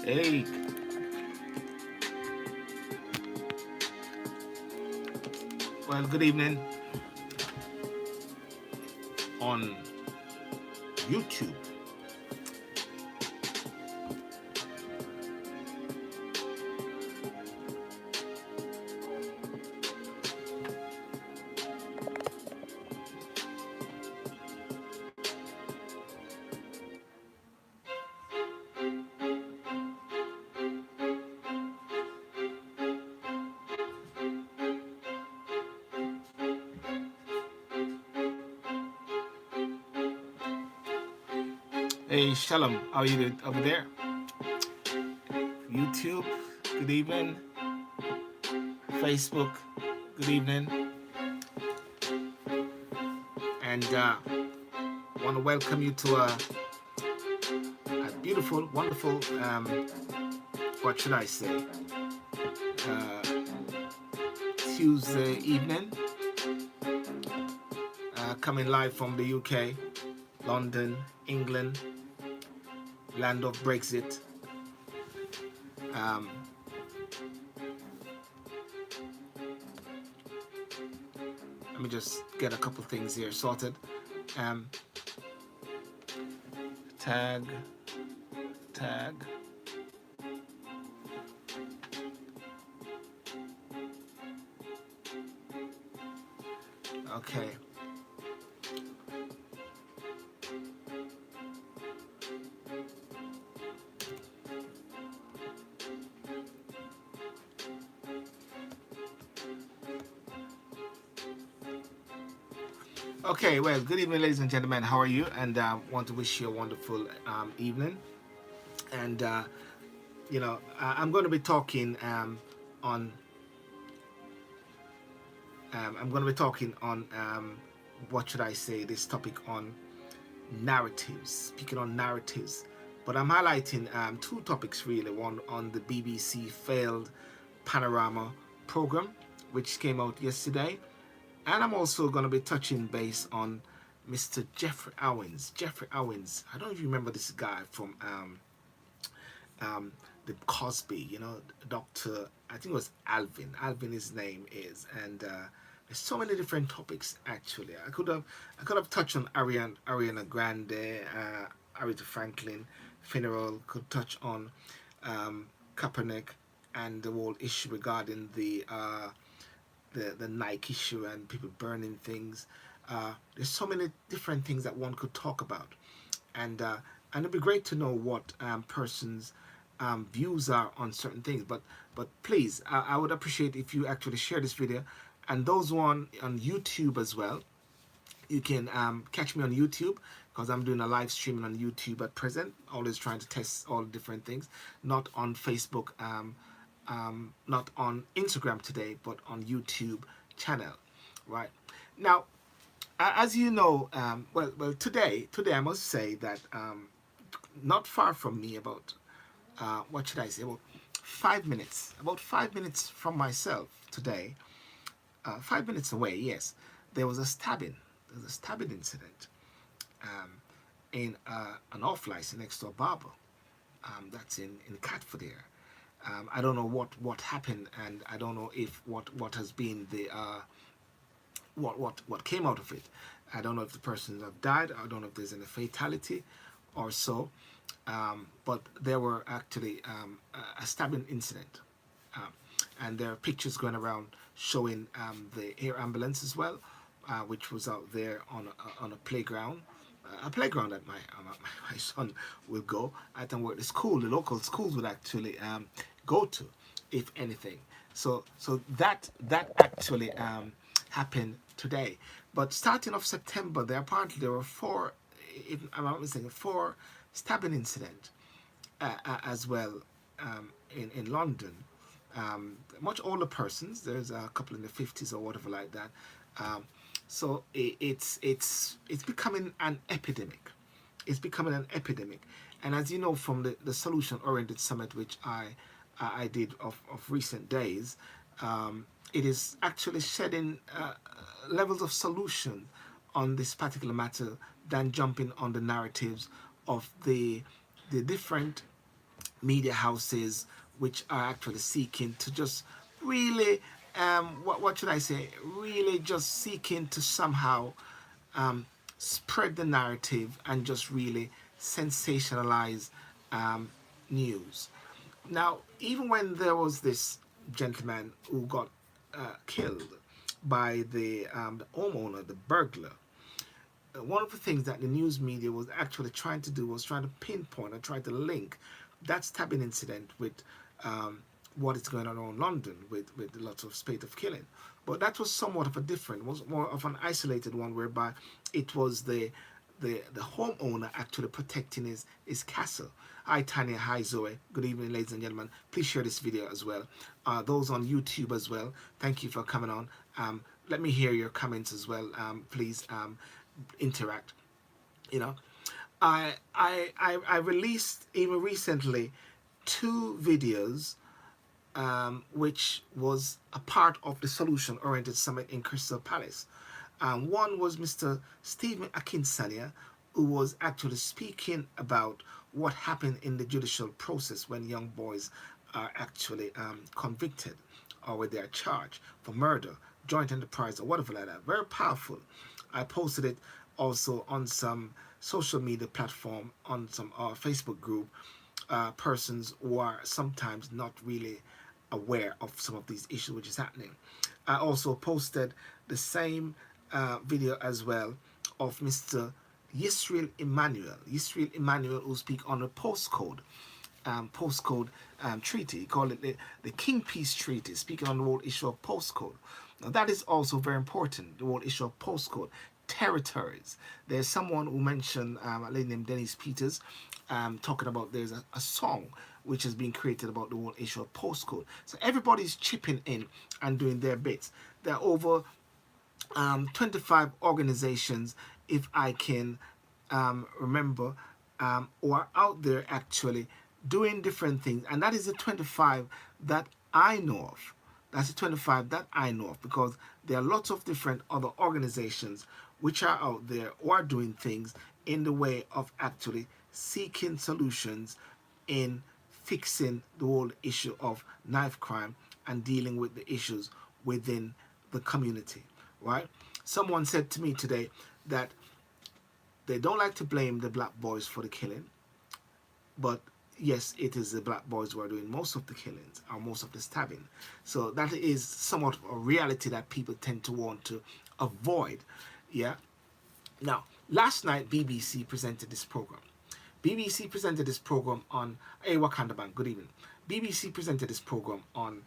Hey, well, good evening on YouTube. Hey, Shalom, how are you doing over there? YouTube, good evening. Facebook, good evening. And want to welcome you to a beautiful, wonderful, what should I say, Tuesday evening, coming live from the UK, London, England, land of Brexit. Let me just get a couple things here sorted. Tag. Okay. Okay, well, good evening, ladies and gentlemen. How are you? And want to wish you a wonderful evening. And you know, I'm going to be talking on. I'm going to be talking on what should I say? This topic on narratives. Speaking on narratives, but I'm highlighting two topics really. One on the BBC Failed Panorama program, which came out yesterday. And I'm also going to be touching base on Mr. Geoffrey Owens. Geoffrey Owens, I don't know if you remember this guy from the Cosby, you know, Dr. I think it was Alvin. Alvin, his name is. And there's so many different topics, actually. I could have touched on Ariana Grande, Aretha Franklin, funeral, could touch on Kaepernick and the whole issue regarding the Nike issue and people burning things. There's so many different things that one could talk about, and it'd be great to know what persons' views are on certain things. But please, I would appreciate if you actually share this video, and those on YouTube as well. You can catch me on YouTube because I'm doing a live streaming on YouTube at present. Always trying to test all different things. Not on Facebook. Not on Instagram today, but on YouTube channel, right? Now, as you know, well, today I must say that not far from me, about what should I say, about 5 minutes from myself today, 5 minutes away, yes, there was a stabbing. There was a stabbing incident um, in an off-license next door barber. That's in Catford here. I don't know what happened, and I don't know if what has been the what came out of it. I don't know if the persons have died. I don't know if there's any fatality or so. But there were actually a stabbing incident, um, and there are pictures going around showing the air ambulance as well, which was out there on a playground. A playground that my son will go at, and where the local schools would actually go to, if anything. So that actually happened today. But starting of September, there were four, if I'm not mistaken, four stabbing incident as well in London. Much older persons. There's a couple in the 50s or whatever like that. Um, so it's becoming an epidemic. It's becoming an epidemic. And as you know from the solution oriented summit, which I did of recent days, it is actually shedding levels of solution on this particular matter than jumping on the narratives of the different media houses which are actually seeking to just really what should I say, really just seeking to somehow spread the narrative and just really sensationalize um, news. Now, even when there was this gentleman who got killed by the homeowner, the burglar, one of the things that the news media was actually trying to do was trying to pinpoint and try to link that stabbing incident with what is going on in London with lots of spate of killing. But that was somewhat of a different, was more of an isolated one, whereby it was the homeowner actually protecting his castle. Hi Tanya, hi Zoe. Good evening, ladies and gentlemen. Please share this video as well. Those on YouTube as well, thank you for coming on. Let me hear your comments as well. Please interact. You know, I released even recently 2 videos which was a part of the Solution Oriented Summit in Crystal Palace. One was Mr. Stephen Akinsanya, who was actually speaking about what happened in the judicial process when young boys are actually convicted or when they are charged for murder, joint enterprise, or whatever like that. Very powerful. I posted it also on some social media platform, on some Facebook group, persons who are sometimes not really aware of some of these issues which is happening. I also posted the same video as well of Mr. Yisrael Emmanuel, who speak on a postcode treaty. He called it the King Peace Treaty, speaking on the whole issue of postcode. Now that is also very important, the whole issue of postcode. Territories. There's someone who mentioned, a lady named Denise Peters, talking about there's a song which has been created about the whole issue of postcode. So everybody's chipping in and doing their bits. There are over 25 organizations, if I can remember, who are out there actually doing different things. And that is the 25 that I know of. That's the 25 that I know of, because there are lots of different other organizations which are out there who are doing things in the way of actually seeking solutions in fixing the whole issue of knife crime and dealing with the issues within the community, right? Someone said to me today that they don't like to blame the black boys for the killing, but yes, it is the black boys who are doing most of the killings or most of the stabbing. So that is somewhat a reality that people tend to want to avoid. Yeah. Now, last night BBC presented this program. BBC presented this program on Wakanda Bank. Good evening. BBC presented this program on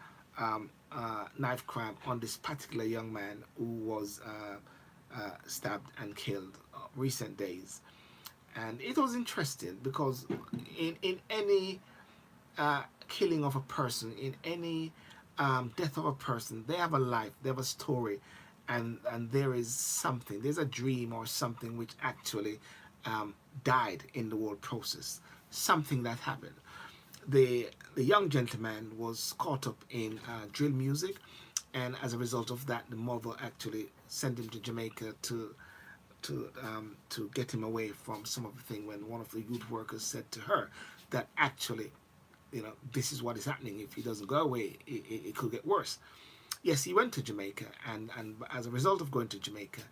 knife crime on this particular young man who was stabbed and killed recent days. And it was interesting because in any killing of a person, in any death of a person, they have a life, they have a story, and there is something, there's a dream or something which actually died in the whole process, something that happened. The young gentleman was caught up in drill music, and as a result of that, the mother actually sent him to Jamaica to get him away from some of the thing. When one of the youth workers said to her that actually, this is what is happening. If he doesn't go away, it could get worse. Yes, he went to Jamaica, and as a result of going to Jamaica,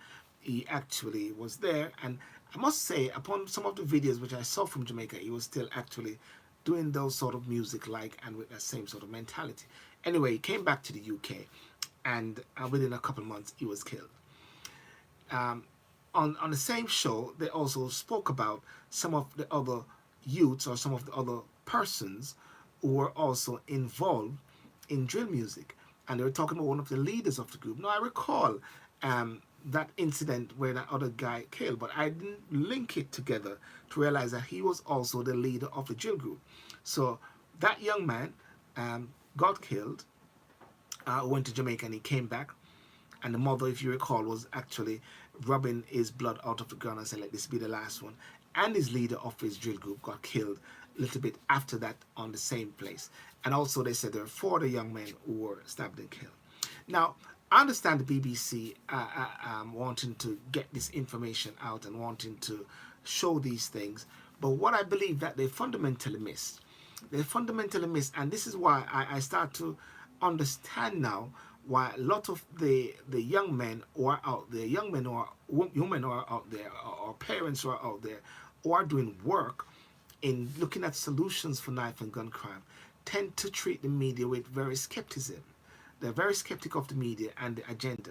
he actually was there. And I must say, upon some of the videos which I saw from Jamaica, he was still actually doing those sort of music and with that same sort of mentality. Anyway, he came back to the UK, and within a couple of months, he was killed. On the same show, they also spoke about some of the other youths or some of the other persons who were also involved in drill music, and they were talking about one of the leaders of the group. Now I recall that incident where that other guy killed, but I didn't link it together to realize that he was also the leader of the drill group. So that young man got killed, went to Jamaica, and he came back. And the mother, if you recall, was actually rubbing his blood out of the ground and said, let this be the last one. And his leader of his drill group got killed a little bit after that on the same place. And also they said there were 4 other young men who were stabbed and killed. Now, I understand the BBC wanting to get this information out and wanting to show these things. But what I believe that they fundamentally missed, and this is why I start to understand now why a lot of the young men who are out there, young men or women who are out there, or parents who are out there, who are doing work in looking at solutions for knife and gun crime, tend to treat the media with very skepticism. They're very skeptical of the media and the agenda.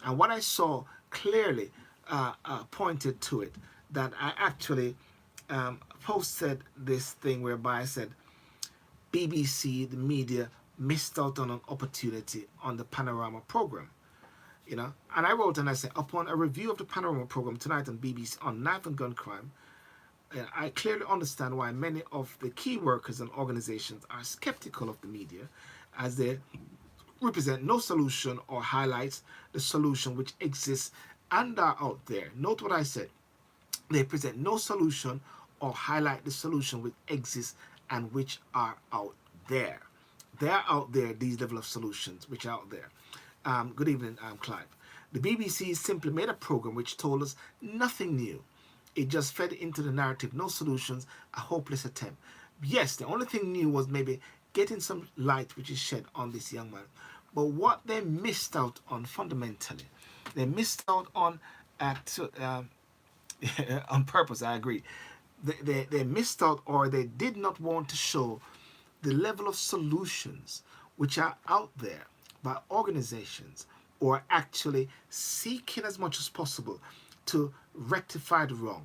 And what I saw clearly pointed to it, that I actually posted this thing whereby I said, BBC, the media, missed out on an opportunity on the Panorama program. And I wrote and I said, upon a review of the Panorama program tonight on BBC on knife and gun crime, I clearly understand why many of the key workers and organizations are skeptical of the media, as they represent no solution or highlights the solution which exists and are out there. Note what I said. They present no solution or highlight the solution which exists and which are out there. They are out there, these level of solutions which are out there. Good evening, Clive. The BBC simply made a program which told us nothing new. It just fed into the narrative, no solutions, a hopeless attempt. Yes, the only thing new was maybe getting some light which is shed on this young man. But what they missed out on fundamentally, they missed out on on purpose, I agree. They missed out, or they did not want to show the level of solutions which are out there by organizations, or actually seeking as much as possible to rectify the wrong.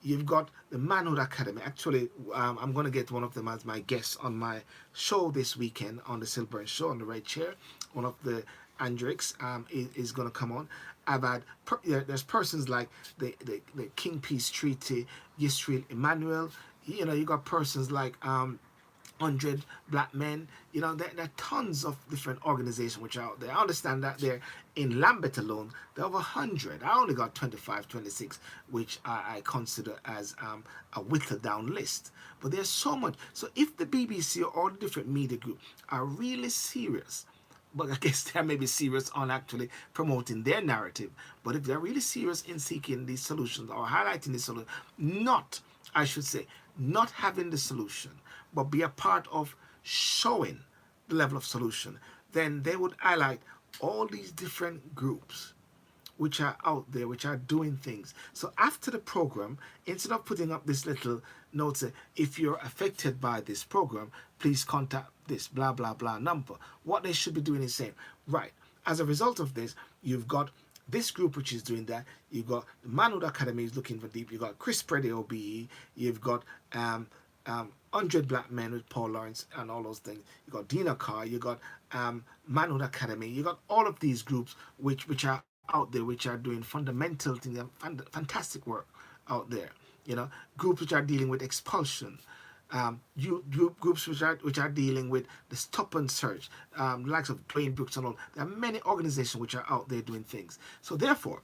You've got the Manhood Academy. Actually, I'm going to get one of them as my guest on my show this weekend on the SYLBOURNE Show on the Red Chair. One of the Andrix is going to come on. I've had there's persons like the King Peace Treaty, Yisrael Emmanuel. You got persons like 100 Black Men. There are tons of different organizations which are out there. I understand that they're in Lambeth alone, there are over 100. I only got 25, 26, which I consider as a whittled down list. But there's so much. So if the BBC or all the different media groups are really serious, but I guess they may be serious on actually promoting their narrative, but if they're really serious in seeking these solutions or highlighting the solution, not having the solution, but be a part of showing the level of solution, then they would highlight all these different groups which are out there, which are doing things. So after the program, instead of putting up this little note, say, if you're affected by this program, please contact this blah, blah, blah number. What they should be doing is saying, right, as a result of this, you've got this group which is doing that. You've got the Manhood Academy is looking for deep. You've got Chris Preddy OBE. You've got 100 Black Men with Paul Lawrence and all those things. You got Dina Carr. You got Manhood Academy. You got all of these groups which are out there, which are doing fundamental things, fantastic work out there. Groups which are dealing with expulsion. Groups which are dealing with the stop and search, likes of Dwayne Brooks and all. There are many organizations which are out there doing things. So therefore,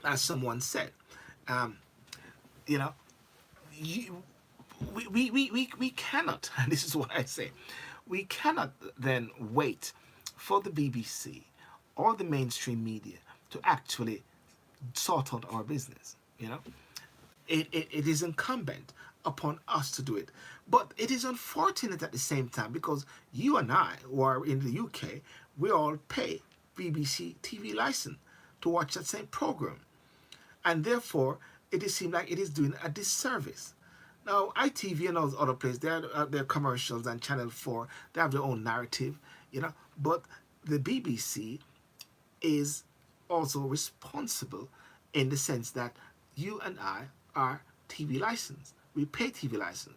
as someone said, we cannot, and this is what I say, we cannot then wait for the BBC or the mainstream media to actually sort out our business. You know, it is incumbent upon us to do it. But it is unfortunate at the same time because you and I, who are in the UK, we all pay BBC TV license to watch that same program. And therefore, it is seemed like it is doing a disservice. Now, ITV and those other places, they have their commercials, and Channel 4, they have their own narrative, you know. But the BBC is also responsible in the sense that you and I are TV licensed. We pay TV license.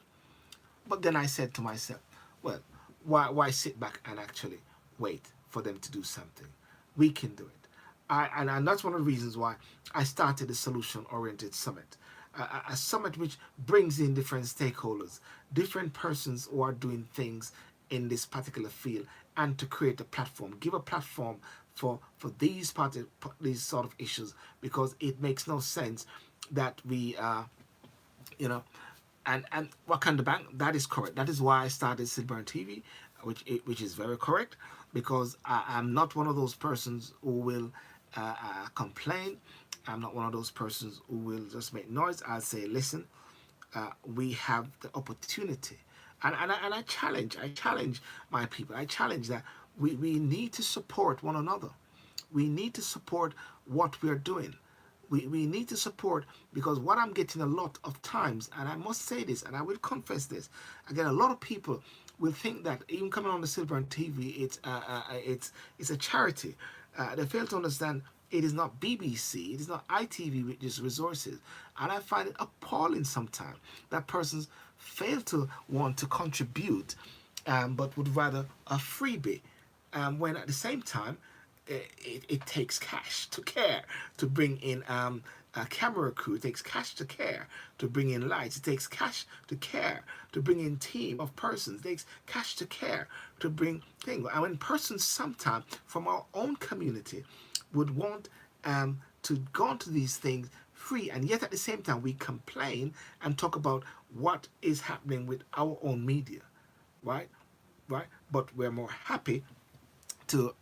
But then I said to myself, well, why sit back and actually wait for them to do something? We can do it. And that's one of the reasons why I started the Solution Oriented Summit. A summit which brings in different stakeholders, different persons who are doing things in this particular field, and to create a platform, give a platform for these sort of issues, because it makes no sense that we you know, and Wakanda Bank, that is correct. That is why I started SYLBOURNE TV, which is very correct, because I'm not one of those persons who will complain. I'm not one of those persons who will just make noise. I'll say, listen, we have the opportunity, and I challenge my people. I challenge that we need to support one another. We need to support what we're doing. We need to support, because what I'm getting a lot of times, and I must say this, and I will confess this, again, a lot of people will think that even coming on the SYLBOURNE TV, it's a charity. They fail to understand it is not BBC, it is not ITV with these resources, and I find it appalling sometimes that persons fail to want to contribute, but would rather a freebie, when at the same time it takes cash to care to bring in a camera crew. It takes cash to care to bring in lights. It takes cash to care to bring in team of persons. It takes cash to care to bring things. And when persons sometimes from our own community would want to go into these things free, and yet at the same time we complain and talk about what is happening with our own media, right? But we're more happy to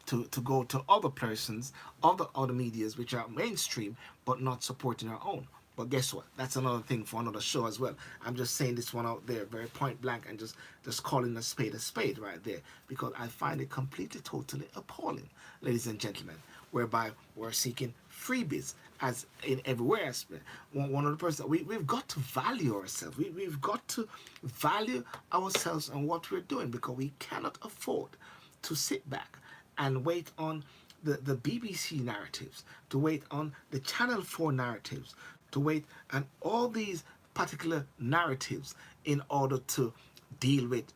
go to other persons, other medias which are mainstream but not supporting our own. But guess what? That's another thing for another show as well. I'm just saying this one out there very point blank, and just calling a spade right there, because I find it completely, totally appalling, ladies and gentlemen, whereby we're seeking freebies as in everywhere else. One of the persons, we've got to value ourselves. We've got to value ourselves and what we're doing, because we cannot afford to sit back and wait on the BBC narratives, to wait on the Channel 4 narratives, to wait on all these particular narratives in order to deal with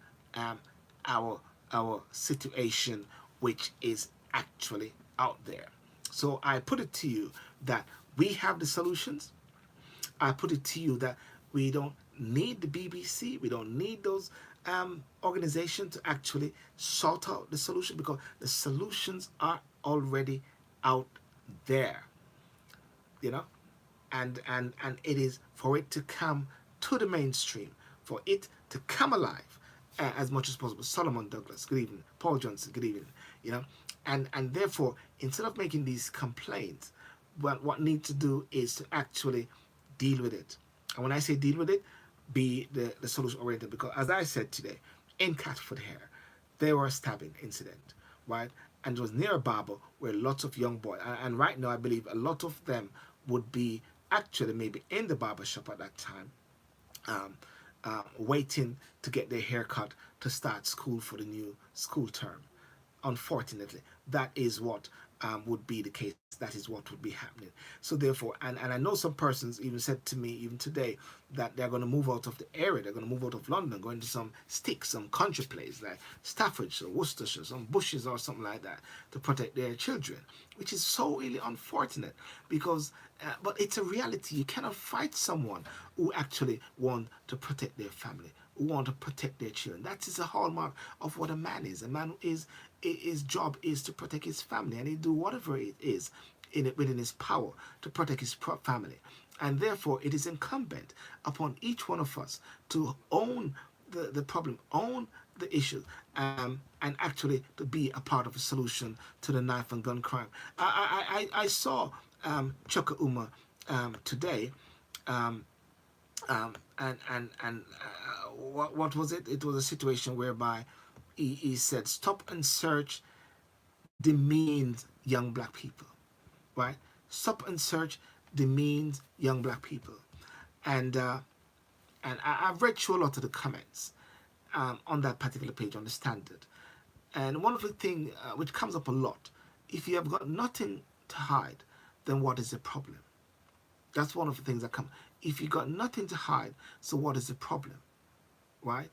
our situation, which is actually out there. So I put it to you that we have the solutions. I put it to you that we don't need the BBC. We don't need those organizations to actually sort out the solution, because the solutions are already out there, you know, and it is for it to come to the mainstream, for it to come alive as much as possible. Solomon Douglas, good evening. Paul Johnson, good evening. You know, and therefore, instead of making these complaints, what needs to do is to actually deal with it. And when I say deal with it, be the solution oriented, because as I said today, in Catford here, there were a stabbing incident, right? And it was near a barber where lots of young boys, and right now I believe a lot of them would be actually maybe in the barber shop at that time, waiting to get their hair cut to start school for the new school term. Unfortunately, that is what would be the case. That is what would be happening. So therefore, and I know some persons even said to me even today that they're going to move out of the area. They're going to move out of London, go into some sticks, some country place like Staffordshire, Worcestershire, some bushes or something like that, to protect their children, which is so really unfortunate, because but it's a reality. You cannot fight someone who actually want to protect their family, who want to protect their children. That is a hallmark of what a man is. A man is, his job is to protect his family, and he do whatever it is within his power to protect his family. And therefore, it is incumbent upon each one of us to own the problem, own the issue, and actually to be a part of a solution to the knife and gun crime. I saw Chuka Uma today, what was it? It was a situation whereby he said, "Stop and search demeans young black people," right? Stop and search demeans young black people, and I've read through a lot of the comments on that particular page on the Standard, and one of the things which comes up a lot: if you have got nothing to hide, then what is the problem? That's one of the things that come. If you got nothing to hide, so what is the problem, right?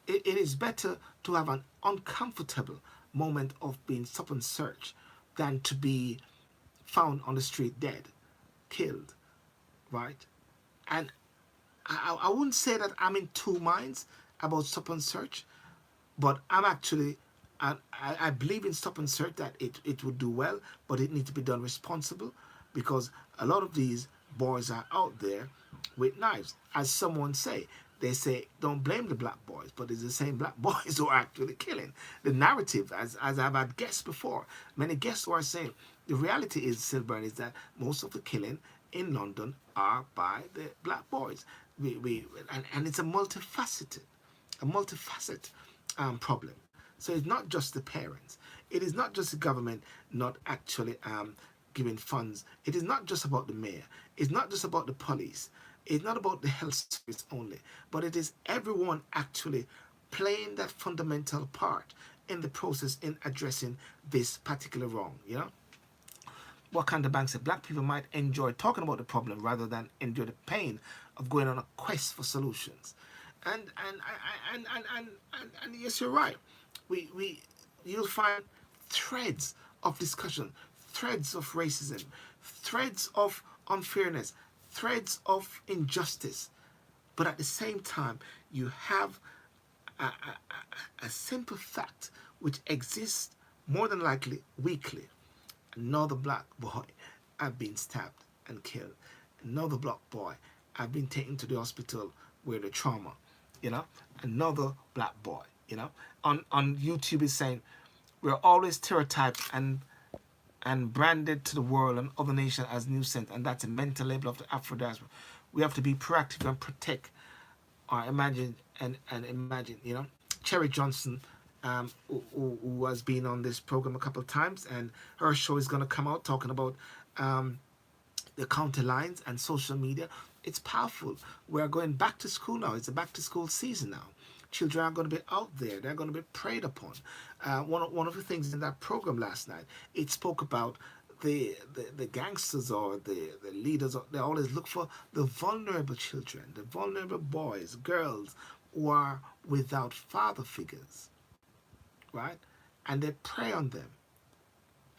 It is better to have an uncomfortable moment of being stop and search than to be found on the street dead, killed, right? And I wouldn't say that I'm in two minds about stop and search, but I'm actually, I believe in stop and search that it would do well, but it needs to be done responsible, because a lot of these boys are out there with knives. As someone say, they say, don't blame the black boys, but it's the same black boys who are actually killing. The narrative, as I've had guests before, many guests who are saying, the reality is, Sylbourne, is that most of the killing in London are by the black boys. And it's a multifaceted problem. So it's not just the parents. It is not just the government not actually giving funds. It is not just about the mayor. It's not just about the police. It's not about the health service only, but it is everyone actually playing that fundamental part in the process in addressing this particular wrong, you know? What kind of bank said black people might enjoy talking about the problem rather than enjoy the pain of going on a quest for solutions. And yes, you're right. You'll find threads of discussion, threads of racism, threads of unfairness, threads of injustice. But at the same time, you have a simple fact which exists more than likely weekly. Another black boy had been stabbed and killed. Another black boy had been taken to the hospital with a trauma. You know, another black boy. You know, on YouTube is saying we're always stereotyped and branded to the world and other nations as nuisance, and that's a mental label of the Afro diaspora. We have to be proactive and protect or imagine and imagine. You know, Cherry Johnson, who has been on this program a couple of times, and her show is going to come out talking about the county lines and social media. It's powerful. We're going back to school now. It's a back to school season now. Children are going to be out there. They're going to be preyed upon. One of the things in that program last night, it spoke about the gangsters or the leaders. They always look for the vulnerable children, the vulnerable boys, girls who are without father figures, right? And they prey on them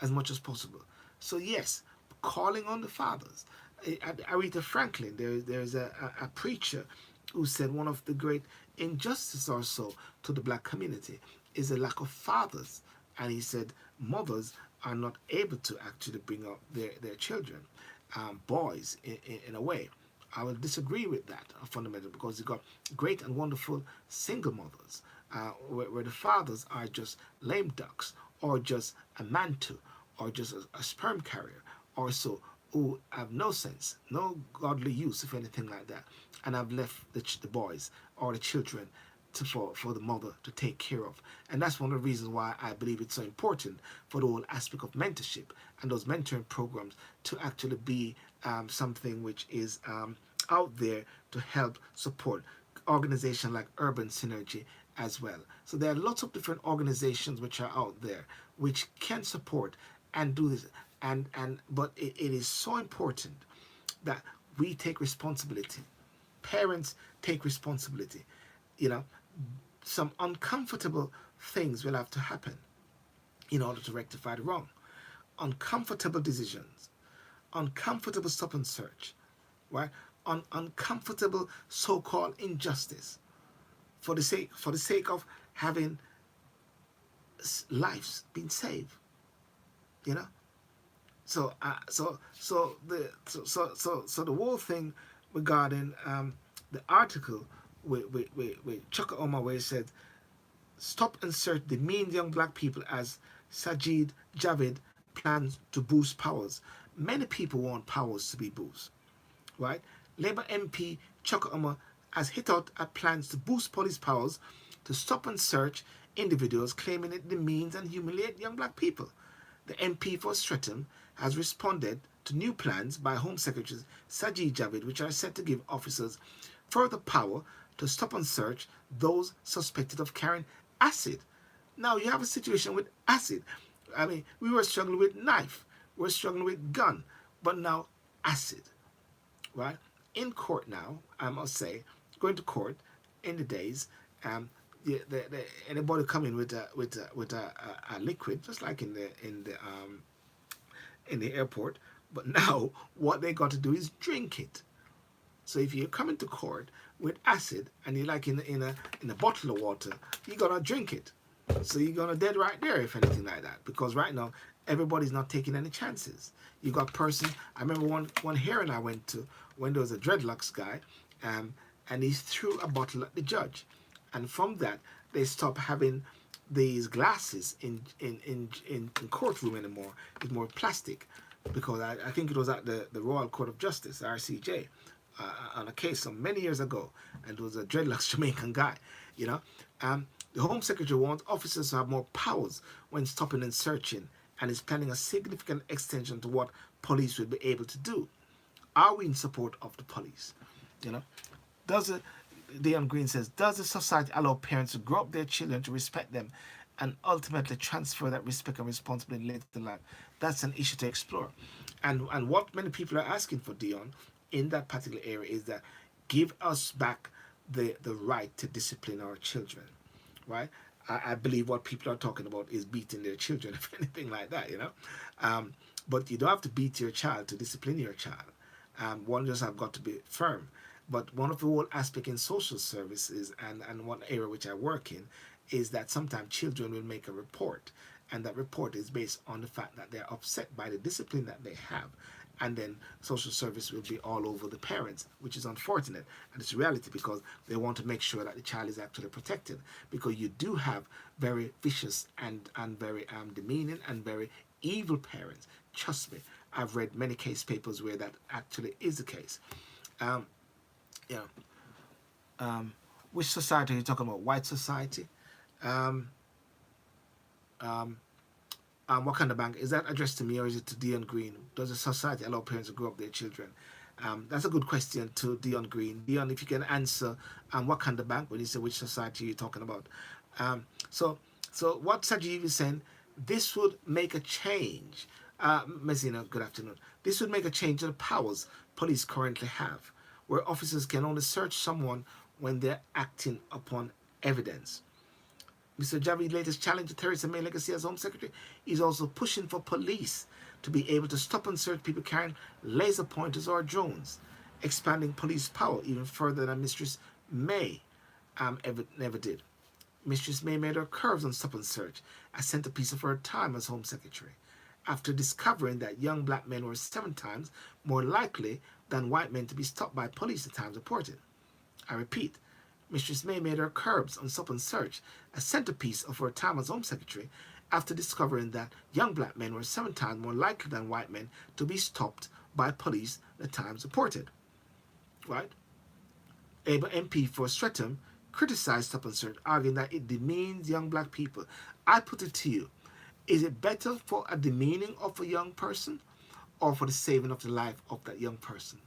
as much as possible. So yes, calling on the fathers. Aretha Franklin, there's a preacher who said one of the great injustices also to the black community is a lack of fathers. And he said mothers are not able to actually bring up their children, boys, in a way. I will disagree with that fundamentally, because you've got great and wonderful single mothers where the fathers are just lame ducks or just a mantu or just a sperm carrier or so, who have no sense, no godly use, if anything like that, and have left the boys or the children for the mother to take care of. And that's one of the reasons why I believe it's so important for the whole aspect of mentorship and those mentoring programs to actually be something which is out there to help support organizations like Urban Synergy as well. So there are lots of different organizations which are out there which can support and do this. But it is so important that we take responsibility. Parents take responsibility. You know, some uncomfortable things will have to happen in order to rectify the wrong. Uncomfortable decisions, uncomfortable stop and search, right? Uncomfortable so-called injustice for the sake of having lives being saved. You know. So the whole thing regarding the article with Chuka Oma, where he said stop and search demeaned young black people as Sajid Javid plans to boost powers. Many people want powers to be boosted, right? Labour MP Chuck Ummah has hit out at plans to boost police powers to stop and search individuals claiming it demeans and humiliate young black people. The MP for Streatham has responded to new plans by Home Secretary Sajid Javid, which are set to give officers further power to stop and search those suspected of carrying acid. Now you have a situation with acid. I mean, we were struggling with knife, we were struggling with gun, but now acid, right? In court now, I must say, going to court in the days, anybody come in with a liquid, just like in the airport, but now what they got to do is drink it. So if you come into court with acid and you're like in a bottle of water, you gotta drink it. So you're gonna dead right there if anything like that. Because right now everybody's not taking any chances. You got person. I remember one hearing I went to when there was a dreadlocks guy, and he threw a bottle at the judge, and from that they stopped having these glasses in courtroom anymore. It's more plastic, because I think it was at the Royal Court of Justice, RCJ, on a case some many years ago, and it was a dreadlocks Jamaican guy, you know. The Home Secretary wants officers to have more powers when stopping and searching, and is planning a significant extension to what police will be able to do. Are we in support of the police? You know, does it? Dion Green says, does the society allow parents to grow up their children to respect them and ultimately transfer that respect and responsibility later in life? That's an issue to explore. And what many people are asking for, Dion, in that particular area is that give us back the right to discipline our children, right? I believe what people are talking about is beating their children, if anything like that, you know. But you don't have to beat your child to discipline your child. One just have got to be firm. But one of the whole aspect in social services and one area which I work in is that sometimes children will make a report, and that report is based on the fact that they're upset by the discipline that they have. And then social service will be all over the parents, which is unfortunate. And it's reality, because they want to make sure that the child is actually protected. Because you do have very vicious and very demeaning and very evil parents. Trust me, I've read many case papers where that actually is the case. Yeah. Which society are you talking about? White society? What kind of bank? Is that addressed to me, or is it to Dion Green? Does the society allow parents to grow up their children? That's a good question to Dion Green. Dion, if you can answer, what kind of bank when you say which society you're talking about? So what Sajid is saying, this would make a change. Messina, good afternoon. This would make a change to the powers police currently have, where officers can only search someone when they're acting upon evidence. Mr. Javid's latest challenge to Theresa May legacy as Home Secretary is also pushing for police to be able to stop and search people carrying laser pointers or drones, expanding police power even further than Mistress May never did. Mistress May made her curves on stop and search a centerpiece of her time as Home Secretary, after discovering that young black men were 7 times more likely than white men to be stopped by police, the Times reported. I repeat, Mistress May made her curbs on stop and search a centerpiece of her time as Home Secretary after discovering that young black men were 7 times more likely than white men to be stopped by police, the Times reported. Right? Labour MP for Streatham criticized stop and search, arguing that it demeans young black people. I put it to you, is it better for a demeaning of a young person or for the saving of the life of that young person?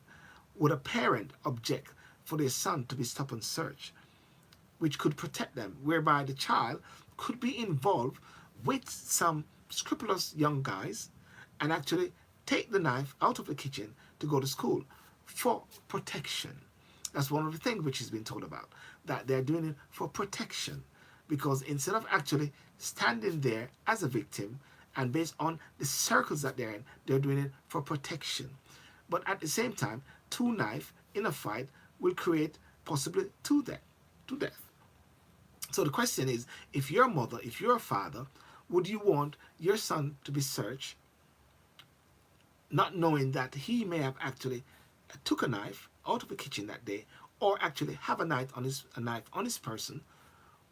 Would a parent object for their son to be stop and search, which could protect them, whereby the child could be involved with some scrupulous young guys and actually take the knife out of the kitchen to go to school for protection? That's one of the things which has been told about, that they're doing it for protection, because instead of actually standing there as a victim and based on the circles that they're in, they're doing it for protection. But at the same time, 2 knives in a fight will create possibly 2 death. So the question is, if you're a mother, if you're a father, would you want your son to be searched, not knowing that he may have actually took a knife out of the kitchen that day, or actually have a knife on his person?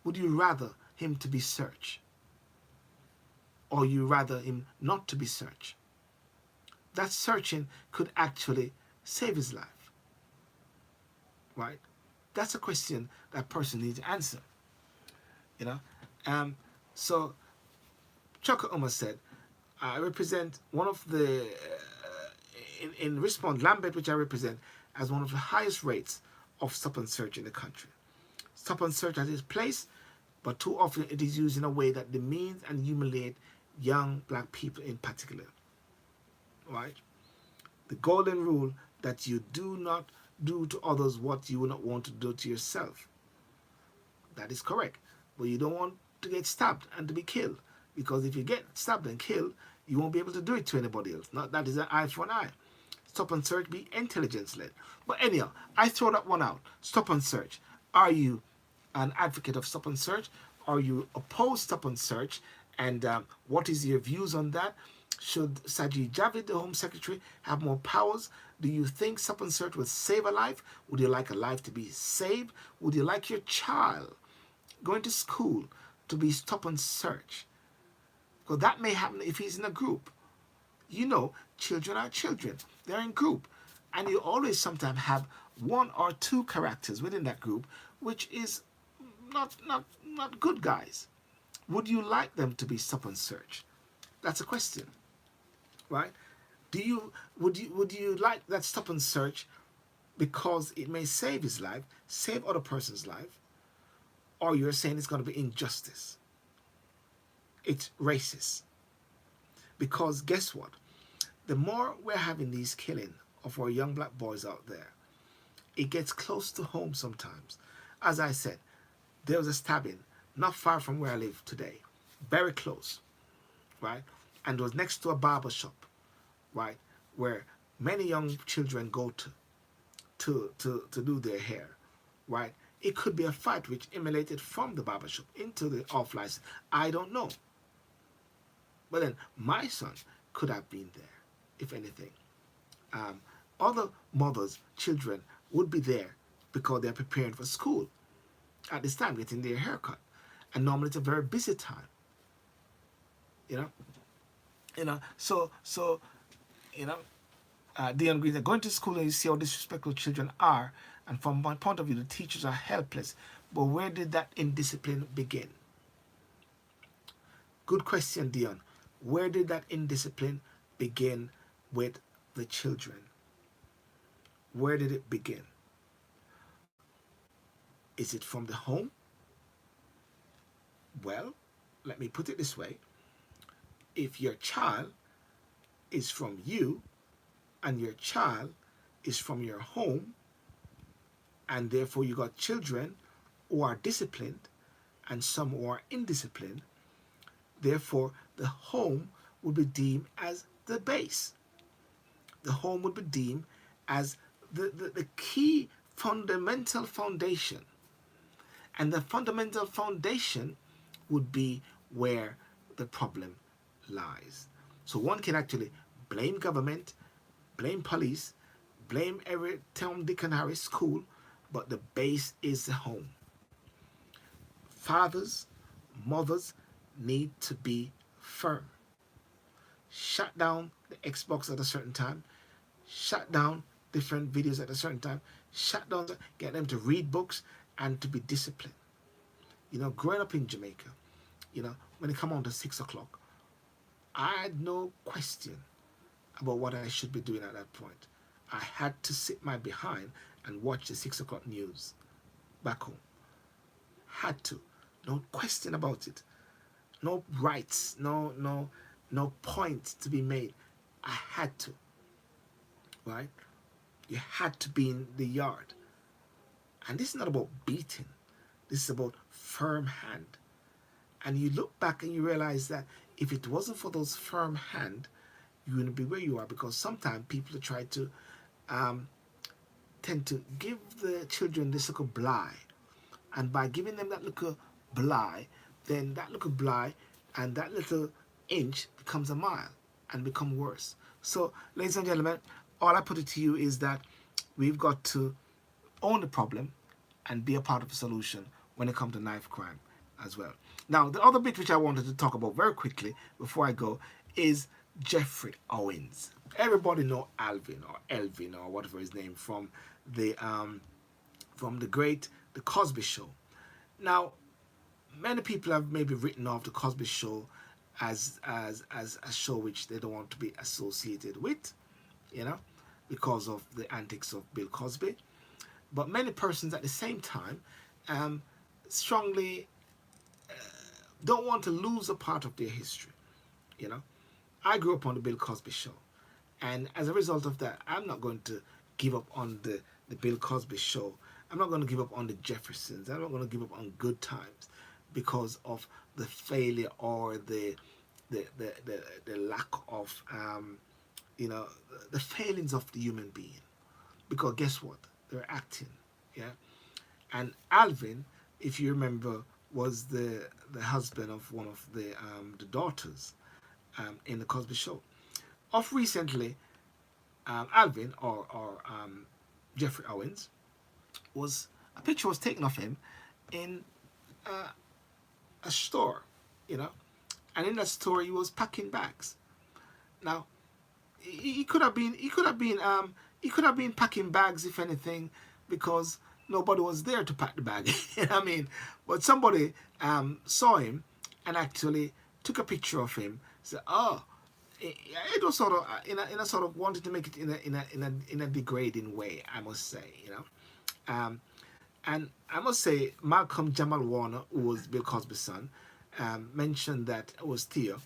Would you rather him to be searched, or you rather him not to be searched. That searching could actually save his life, right? That's a question that person needs to answer, you know. So Chuck Umas said, I represent one of the, in response, Lambert, which I represent, as one of the highest rates of stop and search in the country. Stop and search has its place, but too often it is used in a way that demeans and humiliates young black people in particular, right? The golden rule that you do not do to others what you would not want to do to yourself. That is correct. But you don't want to get stabbed and to be killed. Because if you get stabbed and killed, you won't be able to do it to anybody else. Not that is an eye for an eye. Stop and search, be intelligence-led. But anyhow, I throw that one out. Stop and search. Are you an advocate of stop and search? Are you opposed stop and search? And what is your views on that? Should Sajid Javid, the Home Secretary, have more powers? Do you think stop and search would save a life? Would you like a life to be saved? Would you like your child going to school to be stop and search? Because that may happen if he's in a group. You know, children are children. They're in group. And you always sometimes have one or two characters within that group which is not good guys. Would you like them to be stop and search? That's a question, right? Would you like that stop and search because it may save his life, save other person's life, or you're saying it's going to be injustice? It's racist. Because guess what? The more we're having these killing of our young black boys out there, it gets close to home sometimes. As I said, there was a stabbing not far from where I live today, very close, right? And it was next to a barber shop, right, where many young children go to do their hair, right? It could be a fight which emanated from the barber shop into the off license. I don't know. But then my son could have been there, if anything. Other mothers, children would be there because they're preparing for school at this time, getting their haircut. And normally it's a very busy time. So Dion Green said, going to school and you see how disrespectful children are, and from my point of view, the teachers are helpless. But where did that indiscipline begin? Good question, Dion. Where did that indiscipline begin with the children? Where did it begin? Is it from the home? Well, let me put it this way. If your child is from you and your child is from your home, and therefore you got children who are disciplined and some who are indisciplined, therefore the home would be deemed as the base. The home would be deemed as the key fundamental foundation. And the fundamental foundation would be where the problem lies. So one can actually blame government, blame police, blame every Tom, Dick, and Harry school, but the base is the home. Fathers, mothers need to be firm. Shut down the Xbox at a certain time. Shut down different videos at a certain time. Shut down, get them to read books and to be disciplined. Growing up in Jamaica, when it come on to 6 o'clock, I had no question about what I should be doing at that point. I had to sit my behind and watch the 6 o'clock news back home. Had to. No question about it. No rights, no point to be made. I had to. Right? You had to be in the yard. And this is not about beating. This is about firm hand. And you look back and you realize that if it wasn't for those firm hand, you wouldn't be where you are, because sometimes people try to tend to give the children this little bly. And by giving them that little bly, then that little bly and that little inch becomes a mile and become worse. So, ladies and gentlemen, all I put it to you is that we've got to own the problem and be a part of the solution when it comes to knife crime. as well. Now, the other bit which I wanted to talk about very quickly before I go is Geoffrey Owens. Everybody know Alvin or Elvin or whatever his name from the great The Cosby Show. Now, many people have maybe written off The Cosby Show as a show which they don't want to be associated with, you know, because of the antics of Bill Cosby. But many persons at the same time strongly don't want to lose a part of their history, you know. I grew up on the Bill Cosby Show, and as a result of that, I'm not going to give up on the Bill Cosby Show. I'm not going to give up on the Jeffersons. I'm not going to give up on Good Times because of the failure or the lack of you know, the failings of the human being. Because guess what? They're acting, yeah. And Alvin, if you remember, was the husband of one of the daughters in the Cosby Show. Of recently, Alvin or Geoffrey Owens was a picture was taken of him in a store, you know, and in that store he was packing bags. Now, he could have been packing bags, if anything, because nobody was there to pack the bag. You know what I mean? But somebody saw him and actually took a picture of him. Said, "Oh," it was sort of in a sort of wanted to make it in a degrading way, I must say. You know, and I must say Malcolm Jamal Warner, who was Bill Cosby's son, mentioned that it was Theo.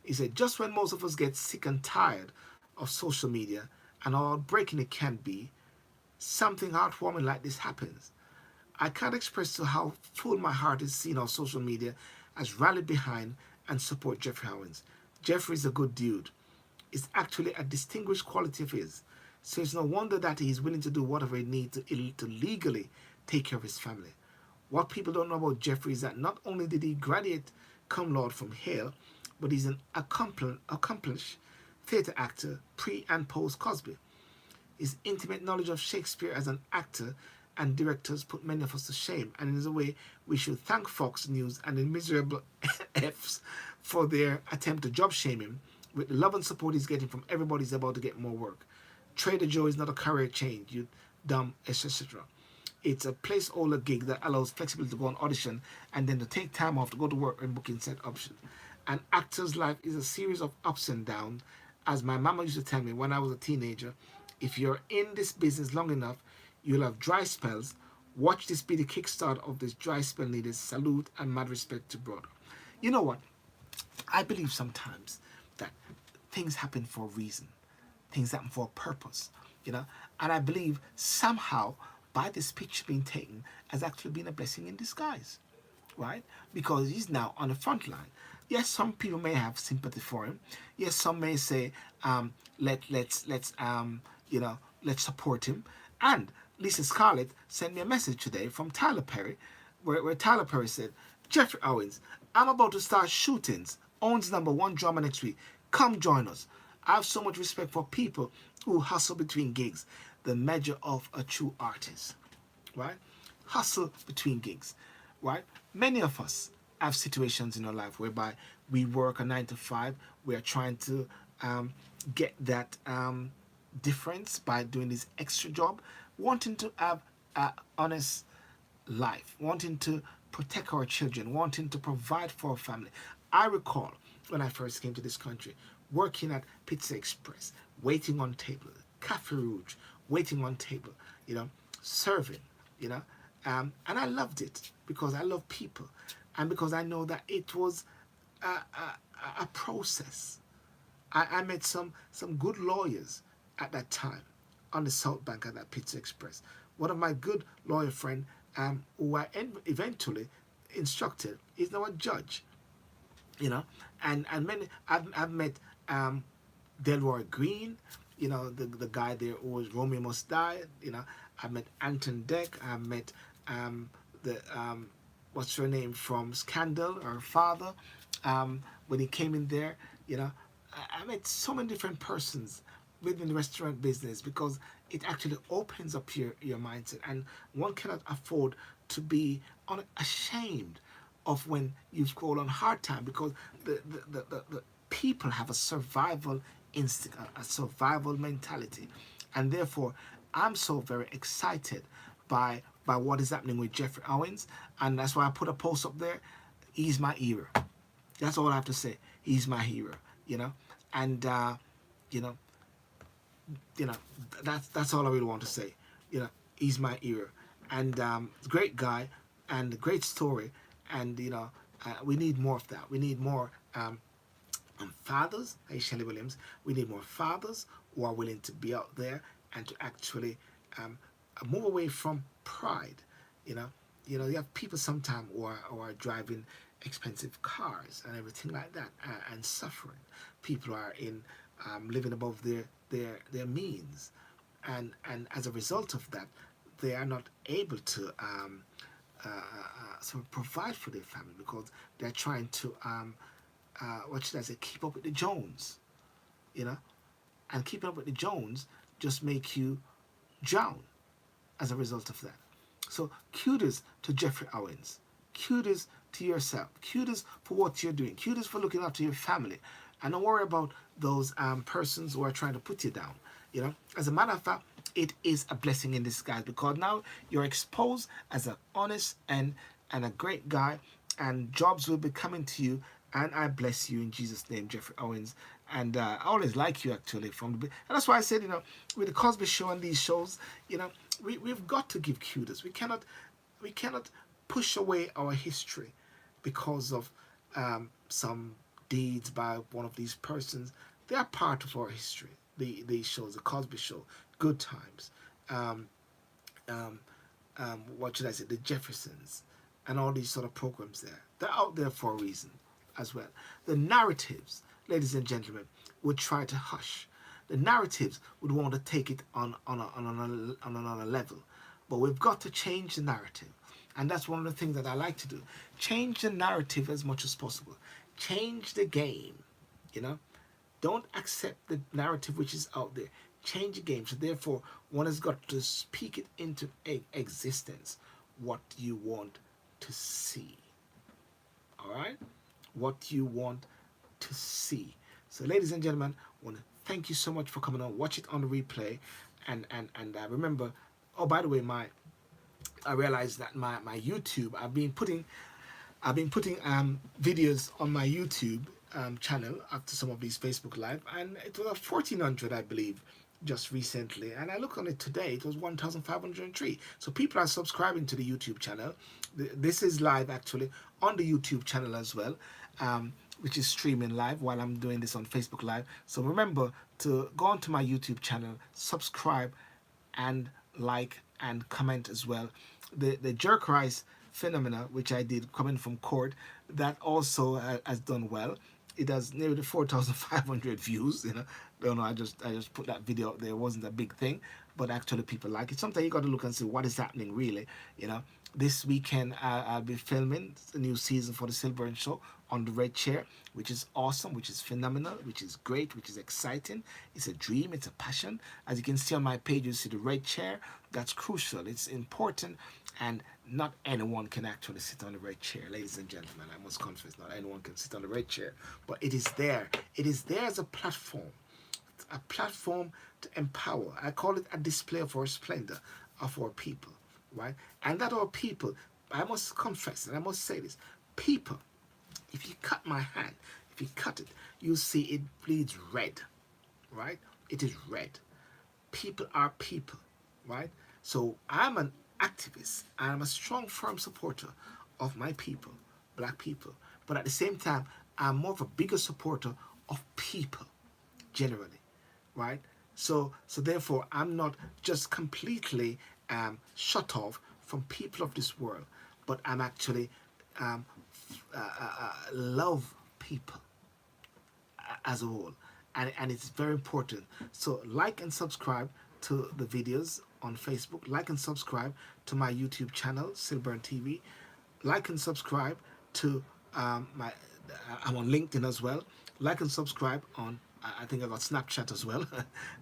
He said, "Just when most of us get sick and tired of social media and how breaking it can be, something heartwarming like this happens. I can't express to how full my heart is seeing how social media has rallied behind and support Geoffrey Owens. Geoffrey's a good dude. It's actually a distinguished quality of his. So it's no wonder that he's willing to do whatever he needs to legally take care of his family. What people don't know about Geoffrey is that not only did he graduate cum laude from Yale, but he's an accomplished theatre actor pre and post Cosby. His intimate knowledge of Shakespeare as an actor and directors put many of us to shame, and in a way we should thank Fox News and the miserable Fs for their attempt to job shame him. With the love and support he's getting from everybody, he's about to get more work. Trader Joe is not a career change, you dumb, etc. It's a placeholder gig that allows flexibility to go on audition and then to take time off to go to work and booking set options. An actor's life is a series of ups and downs. As my mama used to tell me when I was a teenager, if you're in this business long enough, you'll have dry spells. Watch this be the kickstart of this dry spell needed. Salute and mad respect to brother. You know what? I believe sometimes that things happen for a reason. Things happen for a purpose, you know? And I believe somehow by this picture being taken has actually been a blessing in disguise, right? Because he's now on the front line. Yes, some people may have sympathy for him. Yes, some may say, let's support him. And Lisa Scarlett sent me a message today from Tyler Perry, where Tyler Perry said, "Geoffrey Owens, I'm about to start shootings. Owens #1 drama next week. Come join us. I have so much respect for people who hustle between gigs. The measure of a true artist." Right? Hustle between gigs. Right? Many of us have situations in our life whereby we work a 9 to 5. We are trying to get that difference by doing this extra job, wanting to have an honest life, wanting to protect our children, wanting to provide for our family. I recall when I first came to this country, working at Pizza Express, waiting on table, Cafe Rouge, waiting on table, you know, serving, you know, and I loved it because I love people, and because I know that it was a process. I met some good lawyers at that time on the South Bank at that Pizza Express. One of my good lawyer friend, who I eventually instructed, is now a judge, you know, and many I've met Delroy Green, you know, the guy there who was Romeo Must Die, you know. I met Anton Deck. I met the what's her name from Scandal, her father, when he came in there, you know. I met so many different persons within the restaurant business because it actually opens up your mindset, and one cannot afford to be ashamed of when you've gone on hard time, because the people have a survival instinct, a survival mentality. And therefore, I'm so very excited by what is happening with Geoffrey Owens. And that's why I put a post up there. He's my hero. That's all I have to say. He's my hero, you know. And you know, that's all I really want to say. You know, he's my hero, and great guy, and great story, and we need more of that. We need more fathers, like Shelley Williams. We need more fathers who are willing to be out there and to actually move away from pride. You know, you have people sometimes who are driving expensive cars and everything like that, and suffering. People are in living above their means, and as a result of that, they are not able to sort of provide for their family, because they're trying to what should I say, keep up with the Jones, and keeping up with the Jones just make you drown as a result of that. So kudos to Geoffrey Owens. Kudos to yourself. Kudos for what you're doing. Kudos for looking after your family. And don't worry about those persons who are trying to put you down. As a matter of fact, it is a blessing in disguise, because now you're exposed as an honest and a great guy, and jobs will be coming to you. And I bless you in Jesus' name, Geoffrey Owens. And I always like you, actually, and that's why I said, with the Cosby Show and these shows, we've got to give kudos. We cannot push away our history because of some deeds by one of these persons. They are part of our history. These shows, the Cosby Show, Good Times, what should I say, the Jeffersons, and all these sort of programs there. They're out there for a reason as well. The narratives, ladies and gentlemen, would try to hush. The narratives would want to take it on another level. But we've got to change the narrative. And that's one of the things that I like to do. Change the narrative as much as possible. Change the game, Don't accept the narrative which is out there. Change the game. So therefore, one has got to speak it into existence, what you want to see. All right? What you want to see. So ladies and gentlemen, I want to thank you so much for coming on. Watch it on the replay. And remember, oh, by the way, I realized that my YouTube, I've been putting videos on my YouTube channel after some of these Facebook Live, and it was 1,400, I believe, just recently. And I look on it today, it was 1,503. So people are subscribing to the YouTube channel. This is live actually on the YouTube channel as well, which is streaming live while I'm doing this on Facebook Live. So remember to go onto my YouTube channel, subscribe, and like and comment as well. The jerk rice phenomena, which I did coming from court, that also has done well. It has nearly 4,500 views. Don't know. I just put that video up there. It wasn't a big thing, but actually people like it. Sometimes you got to look and see what is happening really. This weekend I'll be filming the new season for the SYLBOURNE Show on the red chair, which is awesome, which is phenomenal, which is great, which is exciting. It's a dream, it's a passion. As you can see on my page, you see the red chair. That's crucial, it's important, and not anyone can actually sit on the red chair, ladies and gentlemen. I must confess, not anyone can sit on the red chair, but it is there. It is there as a platform to empower. I call it a display of our splendor, of our people, right? And that our people, I must confess, and I must say this, people, if you cut my hand, if you cut it, you'll see it bleeds red, right? It is red. People are people, right? So I'm an activist. I'm a strong, firm supporter of my people, black people. But at the same time, I'm more of a bigger supporter of people, generally, right? So therefore, I'm not just completely shut off from people of this world, but I'm actually love people as a whole, and it's very important. So like and subscribe to the videos on Facebook. Like and subscribe to my YouTube channel, SYLBOURNE TV. Like and subscribe to I'm on LinkedIn as well. Like and subscribe on I think I got Snapchat as well.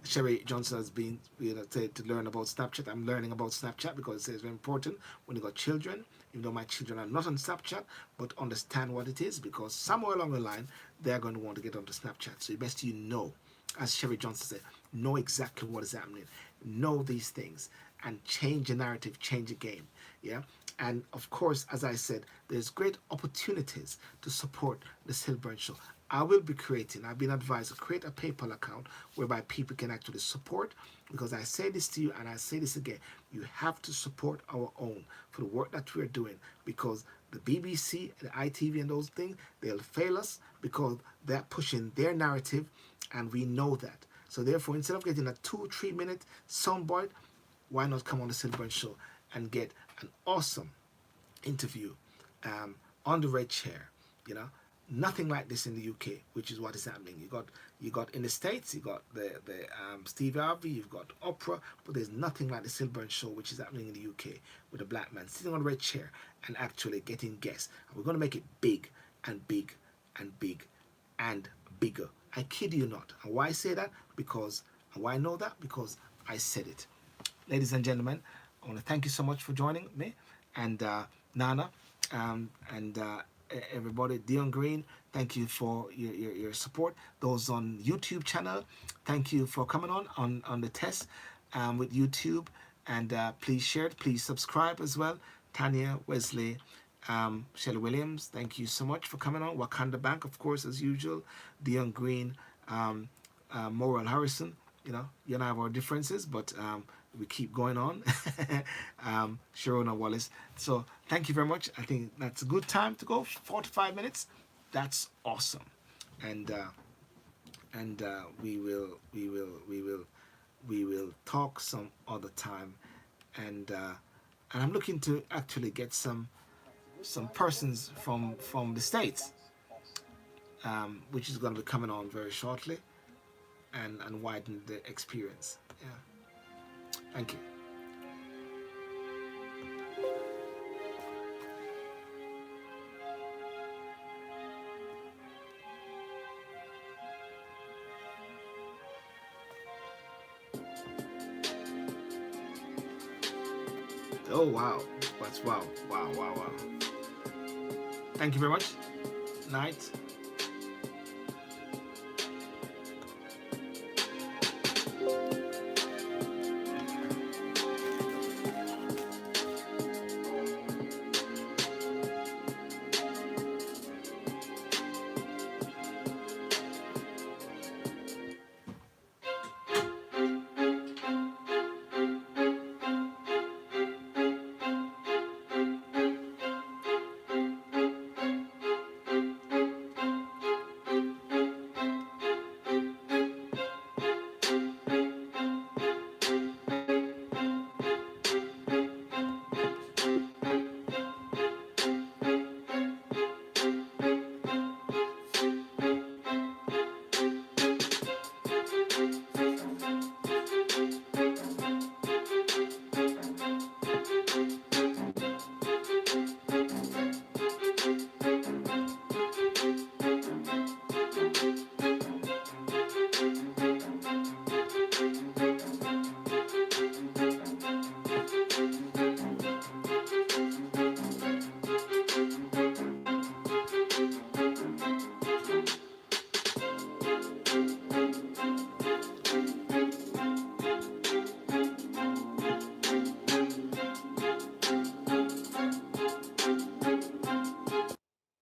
Sherry Johnson has been, to learn about Snapchat. I'm learning about Snapchat because it's very important when you got children. Even though my children are not on Snapchat, but understand what it is, because somewhere along the line they're going to want to get onto Snapchat. So you best know, as Sherry Johnson said, know exactly what is happening, know these things, and change the narrative, change the game. Yeah. And of course, as I said, there's great opportunities to support the SYLBOURNE Show. I will be creating, I've been advised to create a PayPal account whereby people can actually support, because I say this to you and I say this again, you have to support our own for the work that we're doing, because the BBC, the ITV and those things, they'll fail us because they're pushing their narrative, and we know that. So therefore, instead of getting a 2-3 minute soundbite, why not come on the SYLBOURNE Show and get an awesome interview on the red chair? You know, nothing like this in the UK, which is what is happening. You got in the States, you got the Steve Harvey, you've got Oprah, but there's nothing like the SYLBOURNE Show, which is happening in the UK, with a black man sitting on a red chair and actually getting guests. And we're going to make it big and big and big and bigger. I kid you not. And why I say that? Because, and why I know that? Because I said it. Ladies and gentlemen, I want to thank you so much for joining me, and Nana, and everybody. Dion Green, thank you for your support. Those on YouTube channel, thank you for coming on the test with YouTube, and please share it, please subscribe as well. Tanya, Wesley, Shelley Williams, thank you so much for coming on. Wakanda Bank, of course, as usual. Dion Green, Moral Harrison, you and I have our differences, but we keep going on. Sharona Wallace. So thank you very much. I think that's a good time to go. 45 minutes. That's awesome. And we will talk some other time. And I'm looking to actually get some persons from the States, which is going to be coming on very shortly, and widen the experience. Yeah. Thank you. Oh, wow. That's wow. Wow. Thank you very much. Night.